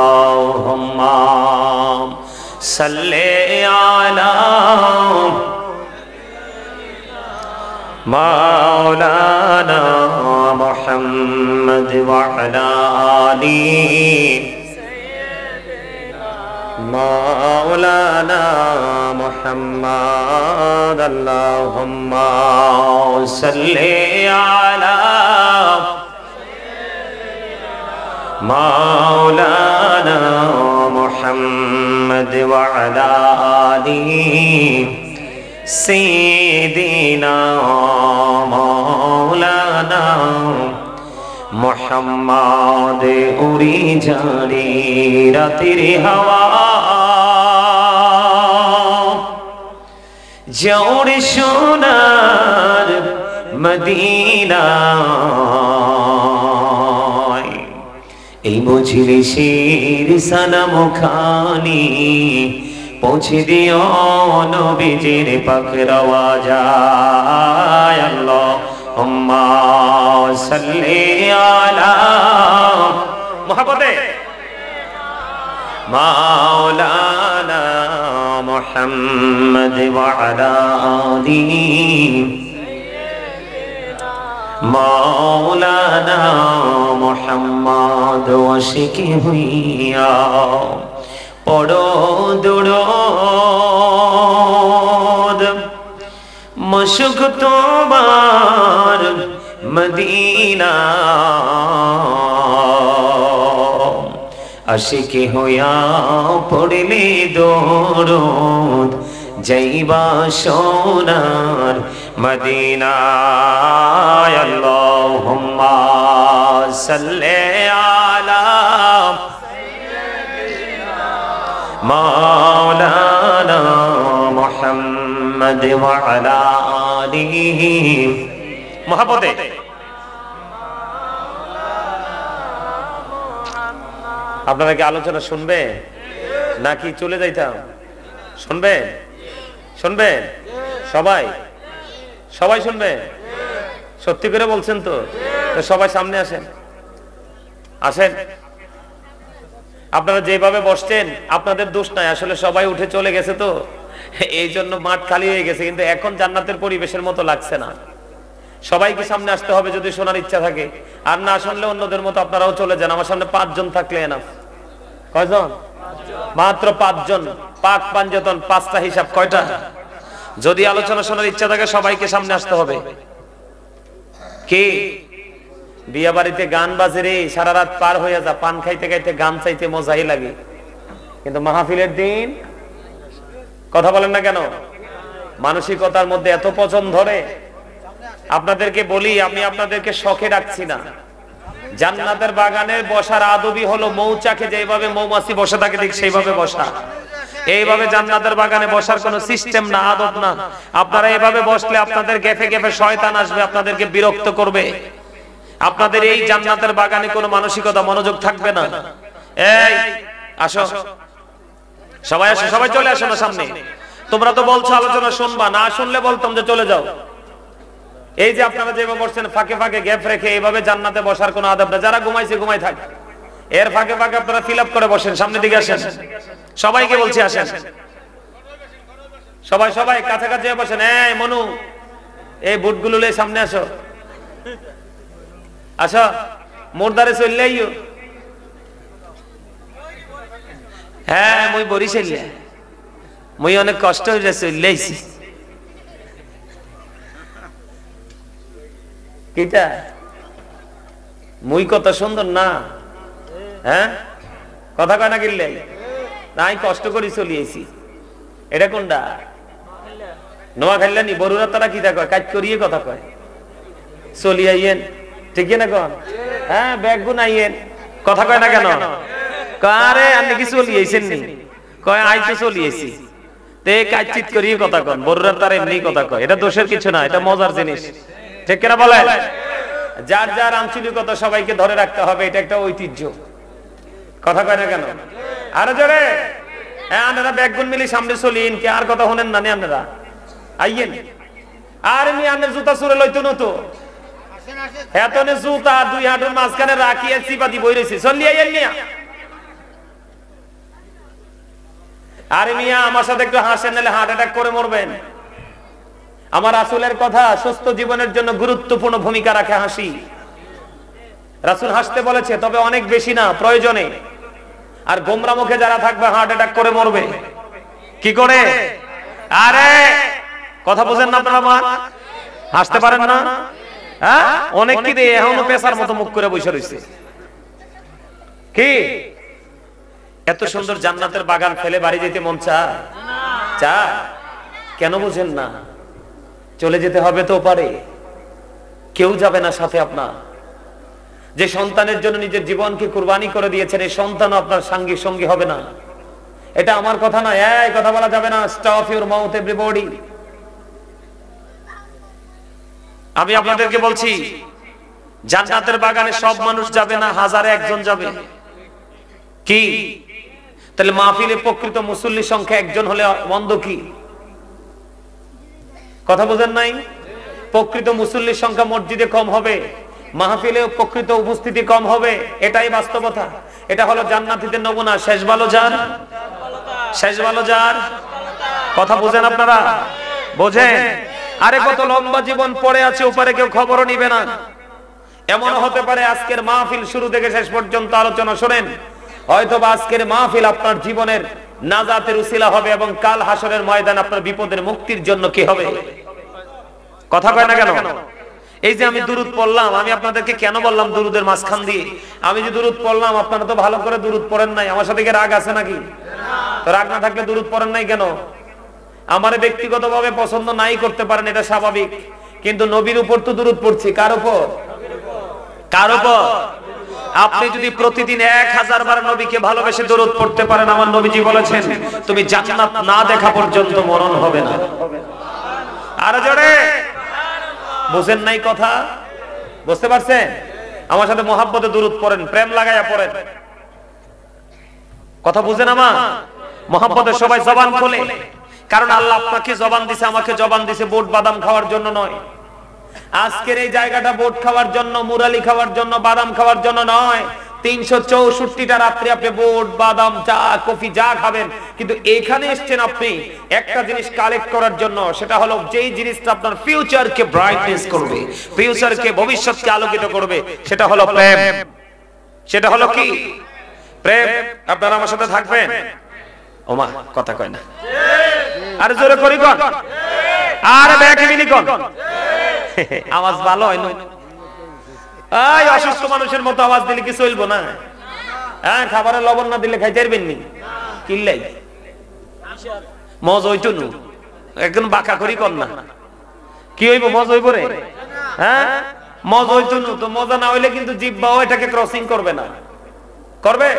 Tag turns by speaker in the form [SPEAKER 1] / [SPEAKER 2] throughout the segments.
[SPEAKER 1] আল্লাহুম্মা সাল্লি আলা মাওলানা মুহাম্মদ ওয়া আলা আলি মাওলানা মুহাম্মদ আল্লাহুম্মা সাল্লি আলা মাওলানা মুহাম্মদ ওয়া আলা আলি সাইয়্যিদিনা মাওলানা মুহাম্মদ উড়ি ঝাড়ি রাতের হাওয়া জোড় সোনার মদিনা এই মজলিসের সালাম খানি পৌঁছে দিও নবীজির পাক রওজায় আল্লাহুম্মা সাল্লি আলা মুহাম্মদে মাওলানা মুহাম্মদ ওয়া আলা আলিহি মাওলানা মুহাম্মদ ওয়াশিকি হুইয়া পড়ো দুরূদ মশক তোমার মদিনা আশিকি হুইয়া পড়লে দুরূদ যাইবা সোনার মদিনা আল্লাহুম্মা সাল্লি আলা মাওলানা মুহাম্মদ ওয়া আলা আলিহি মুহাম্মদে আপনারা কি আলোচনা শুনবে নাকি চলে যাইতাম? শুনবেন? শুনবেন সবাই? সবাই শুনবে? সত্যি করে বলছেন তো? সবাই সামনে আসেন, আসেন। আপনারা যেভাবে বসছেন আপনাদের দোষ নাই, আসলে সবাই উঠে চলে গেছে তো এই জন্য মাঠ খালি হয়ে গেছে, কিন্তু এখন জান্নাতের পরিবেশের মতো লাগছে না। সবাইকে সামনে আসতে হবে যদি শোনার ইচ্ছা থাকে, আর না শুনলে অন্যদের মতো আপনারাও চলে যান। আমার সামনে 5 জন থাকলে এনাফ। কয়জন? মাত্র 5 জন। পাক পাঞ্জতন 5টা হিসাব কয়টা? যদি আলোচনা শোনার ইচ্ছা থাকে সবাইকে সামনে আসতে হবে। কি বিয়া বাড়িতে গান বাজে রে, সারা রাত পার হয়ে যা, পান খাইতে খাইতে গান চাইতে মজাই লাগে, কিন্তু মাহফিলের দিন কথা বলেন না কেন? মানসিকতার মধ্যে এত পছন্দ ধরে। আপনাদেরকে বলি, আমি আপনাদেরকে শখে রাখছি না। জান্নাতের বাগানের বসার আদবই হলো মৌচাকে যেভাবে মৌমাছি বসে থাকে ঠিক সেইভাবে বসা। এইভাবে জান্নাতের বাগানে বসার কোনো সিস্টেম না, আদব না। আপনারা এইভাবে বসলে আপনাদের গেফে গেফে শয়তান আসবে, আপনাদেরকে বিরক্ত করবে। আপনাদের এই জান্নাতের বাগানে কোনো মানসিকতা, মনোযোগ থাকবে না। এই আসো, সবাই আসো, সবাই চলে আসো না সামনে। তোমরা তো বলছো আলোচনা শুনবা, না শুনলে বলতাম যে চলে যাও। এই যে আপনারা যেভাবে বসছেন ফাঁকে ফাঁকে গ্যাপ রেখে, এইভাবে জান্নাতে বসার কোনো আদব না। যারা ঘুমাইছে ঘুমাই থাক, এর ফাঁকে ফাঁকে আপনারা ফিল আপ করে বসেন। সামনের দিকে আসেন, সবাইকে বলছি আসেন। সবাই সবাই কাছাকাছি বসেন। এই মনু, এই বুটগুলো লয়ে সামনে আসো, আসো। মোরদারে চললে আইও। হ্যাঁ মুই বরিশাল, মুই অনেক কষ্ট হয়ে চললে আইছি। কিটা মুই কত সুন্দর না? হ্যাঁ কথা কয় না কিনলে নাই, কষ্ট করি চলিয়েছি। এটা কোনটা? নোয়া খাইলা নি? বড়ুরা তারা কি কয়? কাজ করিয়ে কথা কয়, চলি আইয়েন। ঠিক না কন? হ্যাঁ ব্যাগ গুন আইয়েন। কথা কয় না কেন? কারে আপনি কি চলিয়েছেন নি? কয় আই তো চলিয়েছি। তে কাজ চিত করিয়ে কথা কন। বড়ুরা তারা এমনি কথা কয়, এটা দোষের কিছু না, এটা মজার জিনিস। ঠিক কিনা বলেন? যার যার আঞ্চলিকতা সবাইকে ধরে রাখতে হবে, এটা একটা ঐতিহ্য। কথা কয় না কেন? আরে জোরে। হ্যাঁ আপনারা ব্যাগগুন মিলি সামনে চলিন, কি আর কথা শুনেন না? আপনারা আইয়েন। আর আমি আপনার জুতা চুরে লইতো না তো, এতনে জুতা 2 হাঁটুর মাঝখানে রাখিয়ে চিপা দি বই রয়েছে। চলি আইয়েন নিয়া আরে মিয়া আমার সাথে একটু হাসেন, নাহলে হার্ট অ্যাটাক করে মরবেন। আমার রাসূলের কথা সুস্থ জীবনের জন্য গুরুত্বপূর্ণ ভূমিকা রাখে হাসি। রাসূল হাসতে বলেছে, তবে অনেক বেশি না, প্রয়োজনে। আর গোমরা মুখে যারা থাকবে হার্ট অ্যাটাক করে মরবে। কি করে? আরে কথা বুঝেন না আপনারা? মা হাসতে পারেন না? হ্যাঁ, অনেক কি দিয়ে এখনো পেশার মতো মুখ করে বসে রয়েছে। কি এত সুন্দর জান্নাতের বাগান ফেলে বাড়ি যেতে মন চায়? চায়? কেন বুঝেন না? চলে যেতে হবে তো পারে, কেউ যাবে না সাথে আপনার। যে সন্তানের জন্য নিজের জীবনকে কুরবানি করে দিয়েছেন, এই সন্তানও আপনার সঙ্গী সঙ্গী হবে না। এটা আমার কথা না, এই কথা বলা যাবে না। Stop your mouth everybody. আমি আপনাদেরকে বলছি, জান্নাতের বাগানে সব মানুষ যাবে না, হাজারে একজন যাবে। কি তাহলে মাহফিলে প্রকৃত মুসল্লির সংখ্যা একজন হলে মন্দ কি? কথা বোঝেন নাই? প্রকৃত মুসল্লির সংখ্যা মসজিদে কম হবে, মাহফিলে প্রকৃত উপস্থিতি কম হবে, এটাই বাস্তবতা। এটা হলো জান্নাতীদের নমুনা। শেষ ভালো যার, শেষ ভালো যার। কথা বোঝেন আপনারা? বোঝেন? আরে কত লম্বা জীবন পড়ে আছে, উপরে কেউ খবরও নিবে না। এমন হতে পারে আজকের মাহফিল শুরু থেকে শেষ পর্যন্ত আলোচনা শুনেন, হয়তোবা আজকের মাহফিল আপনার জীবনের নাজাতের উসিলা হবে, এবং কাল হাসরের ময়দান আপনার বিপদের মুক্তির জন্য কি হবে? কথা কয় না কেন? এই যে আমি দুরুদ পড়লাম, আমি আপনাদেরকে কেন বললাম দুরুদের মাঝখান দিয়ে? আমি যে দুরুদ পড়লাম, আপনারা তো ভালো করে দুরুদ পড়েন নাই। আমার সাথে কি রাগ আছে নাকি? তো রাগ না থাকলে দুরুদ পড়েন নাই কেন? আমার ব্যক্তিগতভাবে পছন্দ নাই করতে পারেন, এটা স্বাভাবিক, কিন্তু নবীর উপর তো দুরুদ পড়ছি। কার উপর? কার উপর? আপনি যদি প্রতিদিন 1000 বার নবীকে ভালোবেসে দরুদ পড়তে পারেন, আমার নবীজি বলেছেন তুমি জান্নাত না দেখা পর্যন্ত মরণ হবে না। আর জোরে বুঝেন নাই কথা? বুঝতে পারছেন? আমার সাথে মোহাব্বতে দরুদ পড়েন, প্রেম লাগাইয়া পড়েন। কথা বুঝেন? আমার মোহাব্বতে সবাই জবান খোলে, কারণ আল্লাহ আপনাকে জবান দিছে, আমাকে জবান দিছে বুট বাদাম খাওয়ার জন্য নয়। আজকের এই জায়গাটা বুট খাওয়ার জন্য, মুরালি খাওয়ার জন্য, বাদাম খাওয়ার জন্য নয়। 364টা রাত্রি আপনি বুট বাদাম চা কফি যা খাবেন, কিন্তু এখানে এসেছেন আপনি একটা জিনিস কালেক্ট করার জন্য। সেটা হলো যেই জিনিসটা আপনার ফিউচারকে ব্রাইটনেস করবে, ফিউচারকে ভবিষ্যৎকে আলোকিত করবে, সেটা হলো প্রেম। সেটা হলো কি? প্রেম। আপনারা আমার সাথে থাকবেন? ওমা কথা কয় না, আরে জোরে করি কোন, আরে ব্যাকে মিলি কোন, আওয়াজ ভালো হয় না। এই অসুস্থ মানুষের মতো আওয়াজ দিলে কি চলবো না? হ্যাঁ, খাবারে লবণ না দিলে খাইতে পারবেন নি? কিল্লাই মজ হইতো নু, একদম বাঁকা করি কর না। কি হইব? মজ হইব রে? হ্যাঁ, মজ হইতো নু। তো মজা না হইলে কিন্তু জিহ্বাও এটাকে ক্রসিং করবে না। করবে?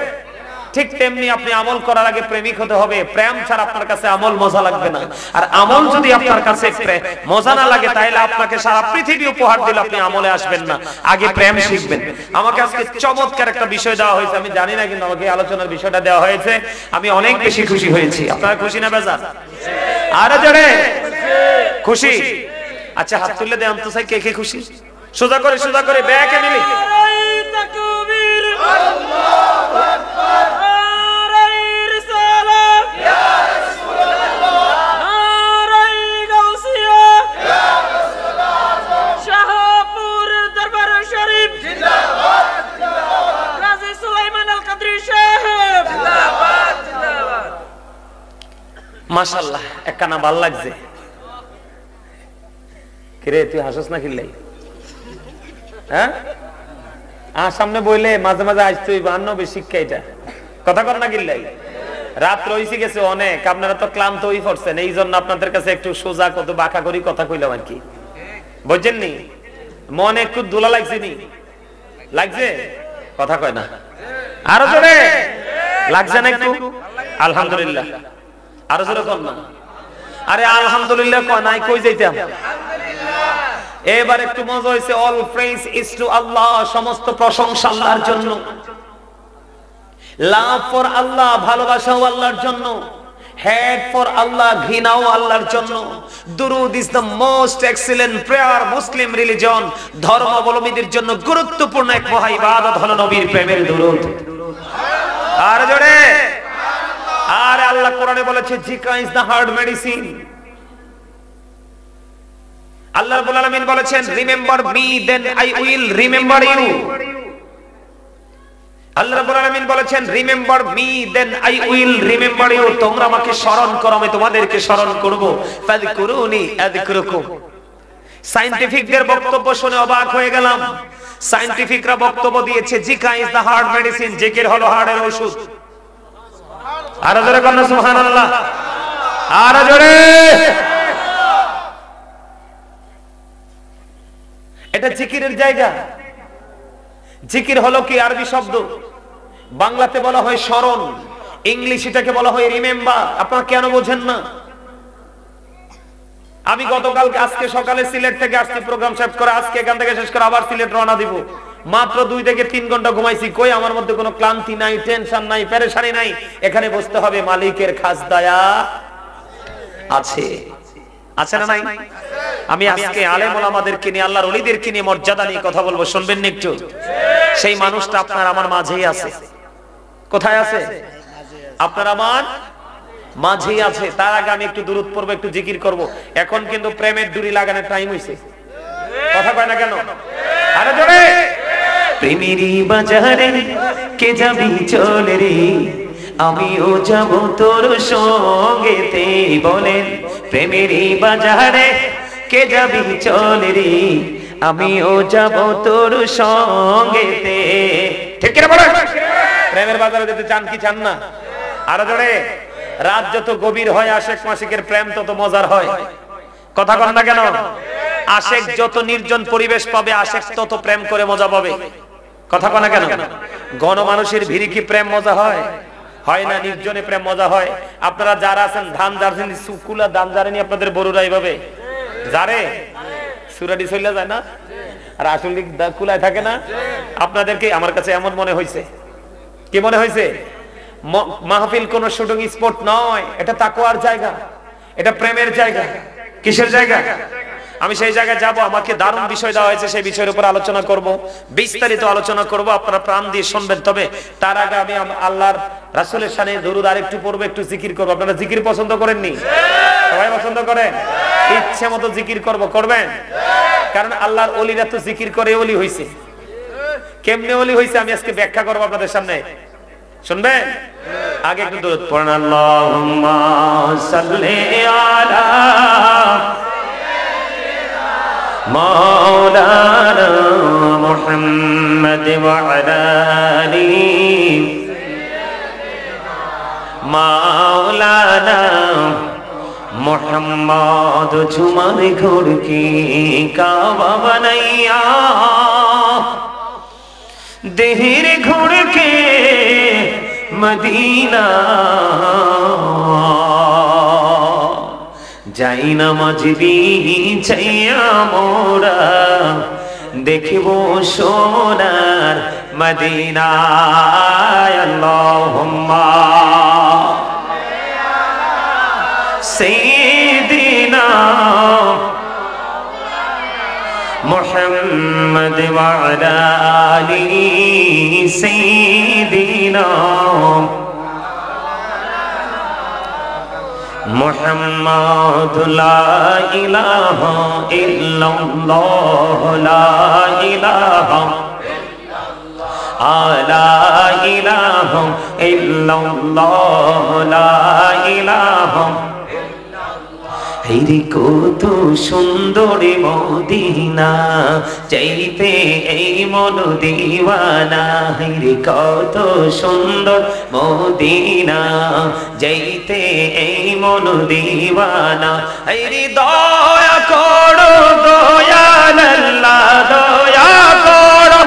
[SPEAKER 1] ঠিক তেমনি আপনি আমল করার আগে প্রেমিক হতে হবে। প্রেম ছাড়া আপনার কাছে আমল মজা লাগবে না। আর আমল যদি আপনার কাছে মজা না লাগে, তাহলে আপনাকে সারা পৃথিবী উপহার দিলে আপনি আমলে আসবেন না। আগে প্রেম শিখবেন। আমাকে আজকে চমৎকার একটা বিষয় দেওয়া হয়েছে, আমি জানি না, কিন্তু আমাকে আলোচনার বিষয়টা দেওয়া হয়েছে। আমি অনেক বেশি খুশি হয়েছি। আপনারা খুশি না বেজার? আরে জোরে খুশি? আচ্ছা হাত তুলে দেন তো, কে কে খুশি? সোজা করে, সোজা করে, ব্যাকে মিলি। মাশাআল্লাহ, একখানা ভাল লাগছে। কিরে তুই হাসস না কিল্লাই? হ্যাঁ, সামনে বইলে মাঝে মাঝে আসতে হইব, আর নবে শিক্ষা এটা। কথা কর না কিল্লাই? রাত রইছে গেছে অনেক, আপনারা তো ক্লান্ত হয়ে পড়ছেন, এই জন্য আপনাদের কাছে একটু সোজা কত বাঁকা করি কথা কইলাম আর কি। বুঝছেন নি? মনে একটু দোলা লাগছে নি? লাগছে? কথা কয় না, আরো জোরে লাগছে না একটু? আলহামদুলিল্লাহ, আরো জোরে কর না। আরে আলহামদুলিল্লাহ কয় নাই, কই যাইতাম? এবার একটু মজা হয়েছে। অল প্রেজ ইজ টু আল্লাহ, সমস্ত প্রশংসা আল্লাহর জন্য। লাভ ফর আল্লাহ, ভালোবাসাও আল্লাহর জন্য। হেড ফর আল্লাহ, ঘৃণাও আল্লাহর জন্য। দুরুদ is the most excellent prayer Muslim religion. ধর্মাবলম্বীদের জন্য গুরুত্বপূর্ণ এক মহা ইবাদত হলো নবীর প্রেমের দুরুদ। আর জোরে, আর আল্লাহ কোরআনে বলেছে জিকা is the heart medicine. Allah রাব্বুল আলামিন বলেছেন remember me then I will remember you. Allah রাব্বুল আলামিন বলেছেন remember me then I will remember you. তোমরা আমাকে স্মরণ করো, আমি তোমাদেরকে স্মরণ করব। ফাযকুরুনি আযকুরুকুম। সায়েন্টিফিকদের বক্তব্য শুনে অবাক হয়ে গেলাম। সায়েন্টিফিকরা বক্তব্য দিয়েছে Zika is the heart medicine, জিকির হলো হার্টের ওষুধ। আর জোরে বলুন সুবহানাল্লাহ, আর জোরে। এটা জিকিরের জায়গা। জিকির হলো কি আরবি শব্দ, বাংলাতে বলা হয় স্মরণ, ইংলিশ এটাকে বলা হয় রিমেম্বার। আপনারা কেন বোঝেন না? আমি গতকালকে আজকে সকালে সিলেট থেকে আসছি, প্রোগ্রাম শেষ করে আজকে এখান থেকে শেষ করে আবার সিলেট রওনা দিব। মাত্র 2 থেকে 3 ঘন্টা ঘুমাইছি। কই আমার মধ্যে কোনো ক্লান্তি নাই, টেনশন নাই, পেরেশানি নাই। এখানে বসতে হবে, মালিকের খাস দয়া আছে, আছে না নাই? আমি আজকে আলেম ওলামাদেরকে নিয়ে, আল্লাহর ওলিদেরকে নিয়ে, মর্যাদা নিয়ে কথা বলবো, শুনবেন না একটু? সেই মানুষটা আপনার আমার মাঝেই আছে। কোথায় আছে? আপনার আমার মাঝেই আছে। তার আগে আমি একটু দুরূদ পড়বো, একটু জিকির করব। এখন কিন্তু প্রেমের ডুরি লাগানোর টাইম হইছে। কথা কয় না কেন? আরে জোরে। প্রেমেরই বাজারে কে যাবি চলে রে, আমিও যাব তোর সঙ্গেতে। বলেন প্রেমেরই বাজারে কে যাবি চলে রে, আমিও যাব তোর সঙ্গেতে। ঠিক কিনা বলেন? প্রেমের বাজারে যেতে চান কি চান না? আরে জোরে। রাত যত গভীর হয় আশেক মাশিকের প্রেম তত মজার হয়। কথা কন না কেন? আশেক যত নির্জন পরিবেশ পাবে আশেক তত প্রেম করে মজা পাবে। কথা কন না কেন? ঘন মানুষের ভিড়ে কি প্রেম মজা হয়? হয় না। নির্জনে প্রেম মজা হয়। আপনারা যারা আছেন ধান জারছেন, সুকুলা ধান জারেনি আপনাদের বড়ুরা এইভাবে যারে সুরাডি চলে যায় না, আর আসলে কুলায় থাকে না। আপনাদেরকে আমার কাছে এমন মনে হয়েছে। কি মনে হয়েছে? মাহফিল কোন শুটিং স্পট নয়, এটা তাকওয়ার জায়গা, এটা প্রেমের জায়গা। কিসের জায়গা? আমি সেই জায়গায় যাব। আমাকে দারুণ বিষয় দেওয়া হয়েছে, সেই বিষয়ের উপর আলোচনা করব, বিস্তারিত আলোচনা করব। আপনারা প্রাণ দিয়ে শুনবেন। তবে তার আগে আমি আল্লাহর রাসূলের শানে দরুদ আরেকটু পড়বো, একটু জিকির করব। আপনারা জিকির পছন্দ করেননি? সবাই পছন্দ করেন? ইচ্ছে মতো জিকির করব, করবেন? কারণ আল্লাহর ওলিরা তো জিকির করে ওলি হইছে। কেমনে ওলি হইছে আমি আজকে ব্যাখ্যা করব আপনাদের সামনে, শুনবেন? আগে একটু দরুদ পড়েন। আল্লাহুম্মা সাল্লি আলা মাওলানা মুহাম্মদ ওয়া আলা আলি মাওলানা মুহাম্মদ। ঝুমার ঘর কি কাবা বানাইয়া, দেহের ঘর কে মদিনা, যাই না মজবি চাইয়া মোরা, দেখব সোনার মদিনা। আল্লাহুম্মা সাইয়্যিদিনা মুহাম্মদ ওয়া আলা আলি সাইয়্যিদিনা মুহাম্মদ। লা ইলাহা ইল্লাল্লাহ, লা ইলাহা লা ইলাহা ইল্লাল্লাহ, লা ইলাহা। হেরি কত সুন্দর মদিনা, চাইতে এই মন দিওয়ানা। হেরি কত সুন্দর মদিনা, যাইতে এই মন দিওয়ানা। হেরি দয়া করো দয়াল আল্লাহ, দয়া করো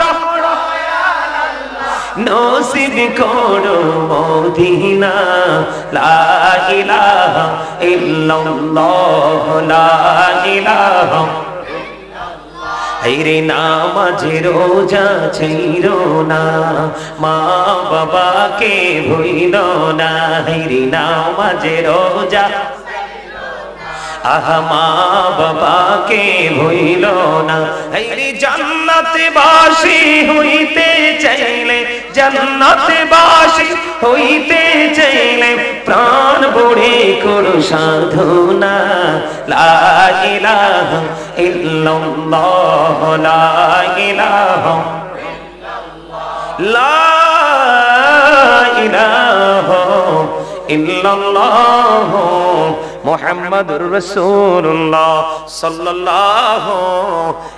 [SPEAKER 1] নসিব করো মদিনা। লা ইলাহা ইল্লাল্লাহ, লা ইলাহা। হেরে নামাজ রোজা ছাইরো না, মা বাবাকে ভুইল না। হেরে নামাজ রোজা, আহা মা বাবাকে ভুইল না। হেরে জান্নাতবাসী হইতে চাইলে, জান্নাতবাসী হইতে চাইলে
[SPEAKER 2] চাইলে প্রাণ ভরে করো সাধনা লা ইলাহা ইল্লাল্লাহ লা ইলাহা লা ইলাহা ইল্লাল্লাহ মুহাম্মাদুর রাসূলুল্লাহ সাল্লাল্লাহু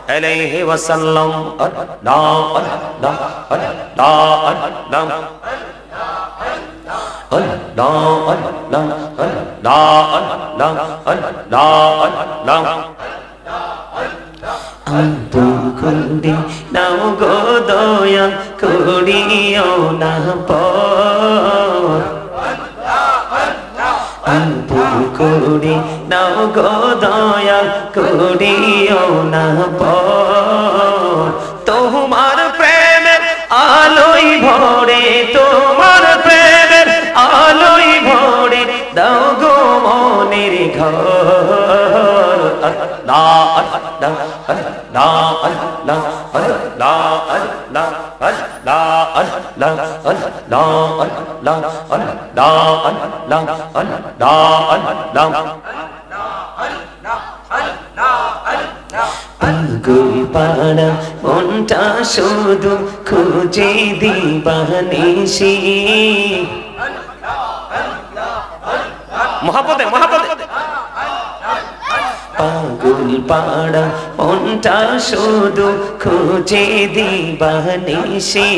[SPEAKER 2] আলাইহি ওয়াসাল্লাম আল্লাহ আল্লাহ আল্লাহ আল্লাহ আব্দুল কুন্দি নাও গো দয়া করিও না পর আব্দুল কুন্দি নাও গো দয়া করিও না পর তোমার প্রেমের আলোয় ভরে তোমার প্রেমের আলোয় ভরে দাও গো মনের ঘর আল্লাহ আল্লাহ আল্লাহ আল্লাহ আল্লাহ আল্লাহ আল্লাহ আল্লাহ আল্লাহ পাগল পাড়া মনটা শুধু খুঁজে দিবানিশি
[SPEAKER 1] মহাপদে মহাপদে
[SPEAKER 2] পাগল পাড়া মনটা শুধু খুঁজে দিবানিশি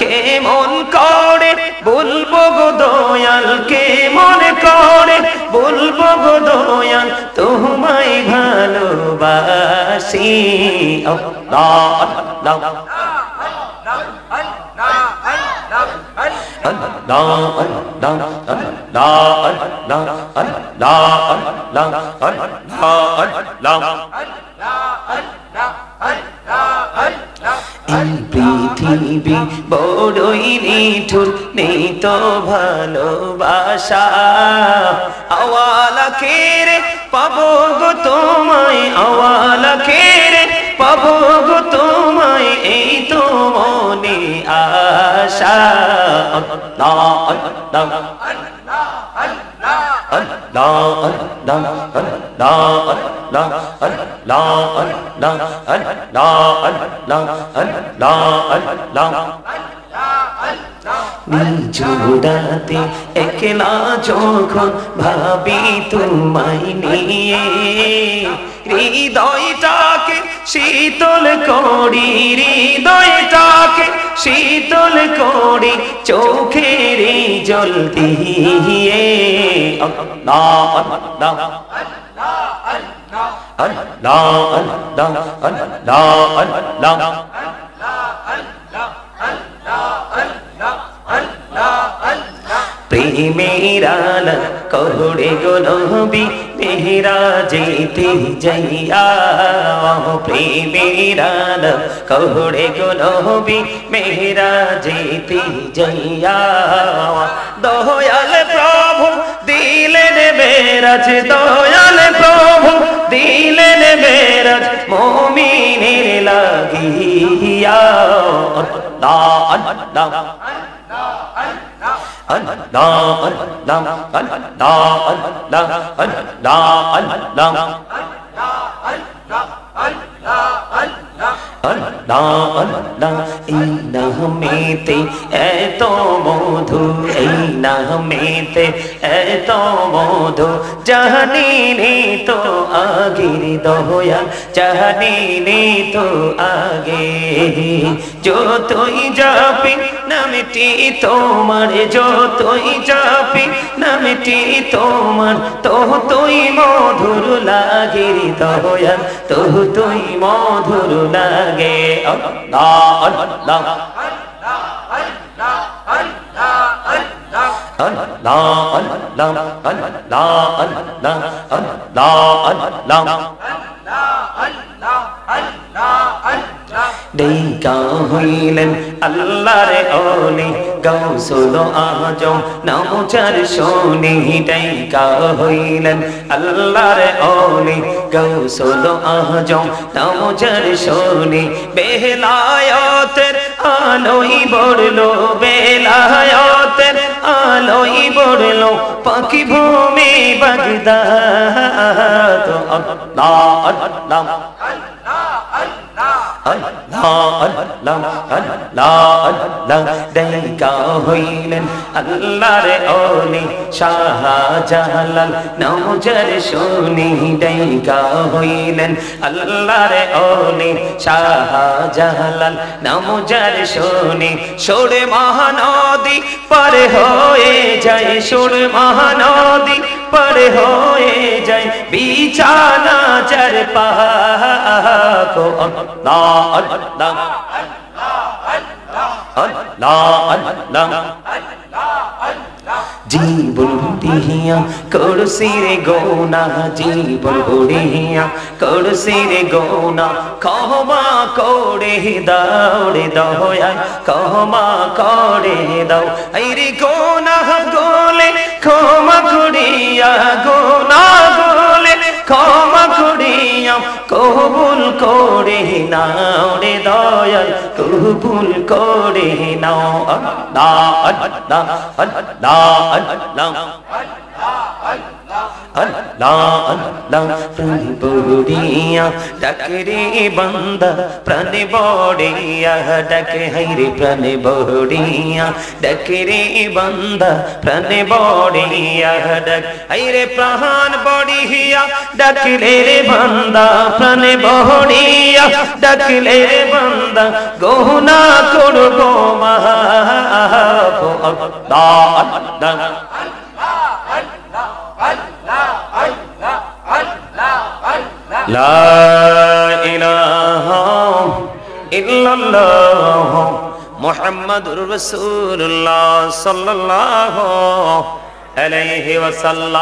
[SPEAKER 2] কেমন করে বলবো গো দয়াল কেমন করে বলবো গো দয়াল তোমায় ভালোবাসি আল্লাহ আল্লাহ পৃথিবী বড়ই নিঠুর নেই তো ভালোবাসা আওয়ালা খেরে পাবো গো তোমায় আওয়ালা খেরে পাবো গো তোমায় এই তো মনে আশা আল্লাহ আল্লাহ নিঝুরাতে একলা যখন ভাবি তোমায় নিয়ে হৃদয়টাকে শীতল করি হৃদয়টাকে শীতল করি চোখের জল দিয়ে আল্লাহ আল্লাহ প্রেমের কোহড়ে গো নবী মেহরা যেতে যাইয়া প্রেমের কোহড়ে গো নবী মেহরা যেতে যাইয়া দয়াল প্রভু দিলেন মেরাজ দয়াল প্রভু দিলেন মেরাজ মুমিনের লাগিয়া আল্লাহ আল্লাহ এই নামেতে এত মধু এই নামেতে এত মধু জানিনি তো আগের দয়াল জানিনি তো আগে যতই যাবি নামটি তোমার যতই যাবি নামটি তোমার তো তুই মধুর লাগে দয়াল তো তুই মধুর লাগে আল্লাহ আল্লাহ ডেকা হইলেন আল্লাহর ওলি গাউসুল আজম নামচার শোনি ডেকা হইলেন আল্লাহর ওলি গাউসুল আজম নামচার শোনি বেলায়েতের আলোই বড়লো বেলায়েতের আলো করলো পাখি ভূমি বাগদাদ আল্লাহ আল্লাহ দেখা হইলেন আল্লাহর ওলি শাহজালাল নওজর শুনি দেখা হইলেন আল্লাহর ওলি শাহজালাল নওজর শুনি সুর মহানদী পার হয়ে যায় সুর মহানদী পার হয়ে যায় বিছানা চার পাক আল্লাহ আল্লাহ আল্লাহ জীবন দিয়া করছি রে গোনা জীবন গড়িয়া করছি রে গোনা ক্ষমা করে দাও রে দয়াল ক্ষমা করে দাও এই রে গোনা গোলে ক্ষমা করিয়া গোনা গোলে ক্ষমা করিয়া কবুল করে নাও রে দয়াল কবুল করে নাও আল্লাহ আল্লাহ আল্লাহ আল্লাহ আল্লাহ প্রাণ বড়িয়া ডাকে রে বান্দা প্রাণ বড়িয়া ডাকে হাইরে প্রাণ বড়িয়া ডাকে রে বান্দা প্রাণ বড়িয়া ডাক হাইরে প্রাণ বড়িয়া ডাকলে রে বান্দা প্রাণ বড়িয়া ডাকলে রে বান্দা গোনা করবো মাফ আল্লাহ আল্লাহ লা ইলাহা ইল্লাল্লাহ মুহাম্মাদুর রাসূলুল্লাহ সাল্লাল্লাহু আলাইহি ওয়াসাল্লাম।